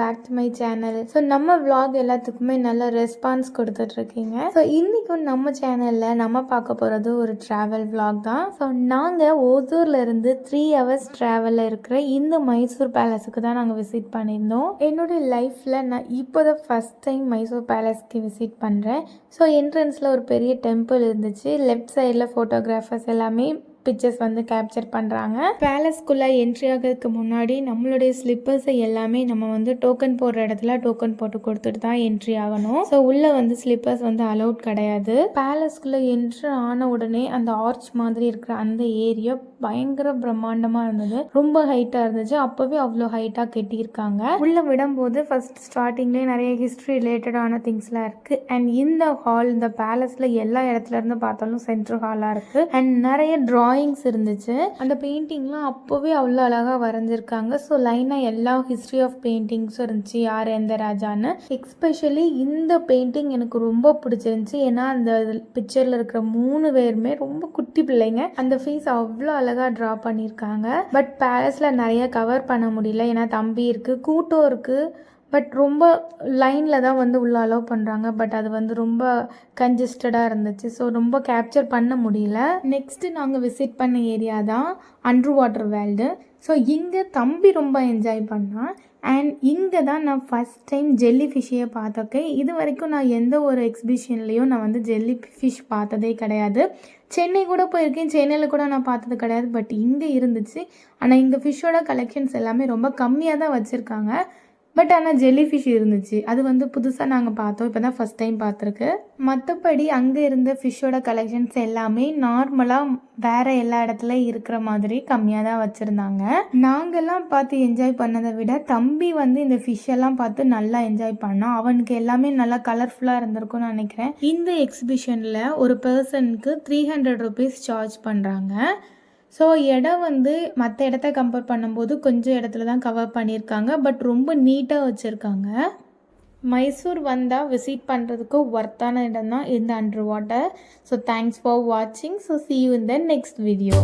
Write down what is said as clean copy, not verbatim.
Back to my channel. So நம்ம vlog எல்லாத்துக்குமே நல்ல ரெஸ்பான்ஸ் கொடுத்துட்ருக்கீங்க. ஸோ இன்றைக்கும் நம்ம சேனலில் நம்ம பார்க்க போகிறது ஒரு ட்ராவல் vlog தான். ஸோ நாங்கள் ஓசூர்லேருந்து 3 hours ட்ராவலில் இருக்கிற இந்த மைசூர் பேலஸுக்கு தான் நாங்கள் விசிட் பண்ணியிருந்தோம். என்னோடய லைஃப்பில் நான் இப்போ தான் ஃபஸ்ட் டைம் மைசூர் பேலஸ்க்கு விசிட் பண்ணுறேன். ஸோ என்ட்ரன்ஸில் ஒரு பெரிய டெம்பிள் இருந்துச்சு. லெஃப்ட் சைடில் ஃபோட்டோகிராஃபர்ஸ் எல்லாமே பிக்சர்ஸ் வந்து கேப்சர் பண்ணுறாங்க. பேலஸ்குள்ளே என்ட்ரி ஆகிறதுக்கு முன்னாடி நம்மளுடைய ஸ்லிப்பர்ஸை எல்லாமே நம்ம வந்து டோக்கன் போடுற இடத்துல டோக்கன் போட்டு கொடுத்துட்டு தான் என்ட்ரி ஆகணும். ஸோ உள்ளே வந்து ஸ்லிப்பர்ஸ் வந்து அலௌட் கிடையாது. பேலஸ்குள்ளே என்ட்ரி ஆன உடனே அந்த ஆர்ச் மாதிரி இருக்கிற அந்த ஏரியா பயங்கர பிரம்மாண்டமாக இருந்தது. ரொம்ப ஹைட்டாக இருந்துச்சு. அப்போவே அவ்வளோ ஹைட்டாக கட்டியிருக்காங்க. உள்ளே விடும்போது ஃபர்ஸ்ட் ஸ்டார்டிங்லேயே நிறைய ஹிஸ்ட்ரி ரிலேட்டடான திங்ஸ்லாம் இருக்குது. அண்ட் இந்த ஹால், இந்த பேலஸில் எல்லா இடத்துல இருந்து பார்த்தாலும் சென்ட்ரல் ஹாலாக இருக்குது. அண்ட் நிறைய ட்ராயிங்ஸ் இருந்துச்சு. அந்த பெயிண்டிங்லாம் அப்போவே அவ்வளோ அழகாக வரைஞ்சிருக்காங்க. ஸோ லைனாக எல்லா ஹிஸ்ட்ரி ஆஃப் பெயிண்டிங்ஸும் இருந்துச்சு, யார் எந்த ராஜான்னு. எஸ்பெஷலி இந்த பெயிண்டிங் எனக்கு ரொம்ப பிடிச்சிருந்துச்சு. ஏன்னா அந்த பிக்சரில் இருக்கிற 3 பேருமே ரொம்ப குட்டி பிள்ளைங்க. அந்த ஃபேஸ் அவ்வளோ அழகாக ட்ரா பண்ணியிருக்காங்க. பட் பேலஸில் நிறைய கவர் பண்ண முடியல. ஏன்னா தம்பி இருக்குது, கூட்டம் இருக்குது. பட் ரொம்ப லைனில் தான் வந்து உள்ள அலோவ் பண்ணுறாங்க. பட் அது வந்து ரொம்ப கன்ஜஸ்டடாக இருந்துச்சு. ஸோ ரொம்ப கேப்சர் பண்ண முடியல. நெக்ஸ்ட்டு நாங்கள் விசிட் பண்ண ஏரியா தான் அண்டர் வாட்டர் வேர்ல்டு. ஸோ இங்கே தம்பி ரொம்ப என்ஜாய் பண்ணான். அண்ட் இங்கே தான் நான் ஃபஸ்ட் டைம் ஜெல்லி ஃபிஷ்ஷையே பார்த்தோக்கேன். இது வரைக்கும் நான் எந்த ஒரு எக்ஸிபிஷன்லேயும் நான் வந்து ஜெல்லி ஃபிஷ் பார்த்ததே கிடையாது. சென்னை கூட போயிருக்கேன், சென்னையில் கூட நான் பார்த்தது கிடையாது. பட் இங்கே இருந்துச்சு. ஆனால் இங்கே ஃபிஷ்ஷோட கலெக்ஷன்ஸ் எல்லாமே ரொம்ப கம்மியாக தான் வச்சுருக்காங்க. பட் ஆனால் ஜெல்லி ஃபிஷ் இருந்துச்சு. அது வந்து புதுசாக நாங்கள் பார்த்தோம். இப்போ தான் ஃபஸ்ட் டைம் பார்த்துருக்கு. மற்றபடி அங்கே இருந்த ஃபிஷ்ஷோட கலெக்ஷன்ஸ் எல்லாமே நார்மலாக வேறு எல்லா இடத்துல இருக்கிற மாதிரி கம்மியாக தான் வச்சுருந்தாங்க. நாங்கள்லாம் பார்த்து என்ஜாய் பண்ணதை விட தம்பி வந்து இந்த ஃபிஷ் எல்லாம் பார்த்து நல்லா என்ஜாய் பண்ணான். அவனுக்கு எல்லாமே நல்லா கலர்ஃபுல்லாக இருந்திருக்கும்னு நினைக்கிறேன். இந்த எக்ஸிபிஷனில் ஒரு பர்சனுக்கு 300 rupees சார்ஜ் பண்ணுறாங்க. ஸோ இடம் வந்து மற்ற இடத்த கம்பேர் பண்ணும்போது கொஞ்சம் இடத்துல தான் கவர் பண்ணியிருக்காங்க. பட் ரொம்ப நீட்டாக வச்சுருக்காங்க. மைசூர் வந்தால் விசிட் பண்ணுறதுக்கு ஒர்த்தான இடம் தான் இந்த under water. So thanks for வாட்சிங். So see you in the next video.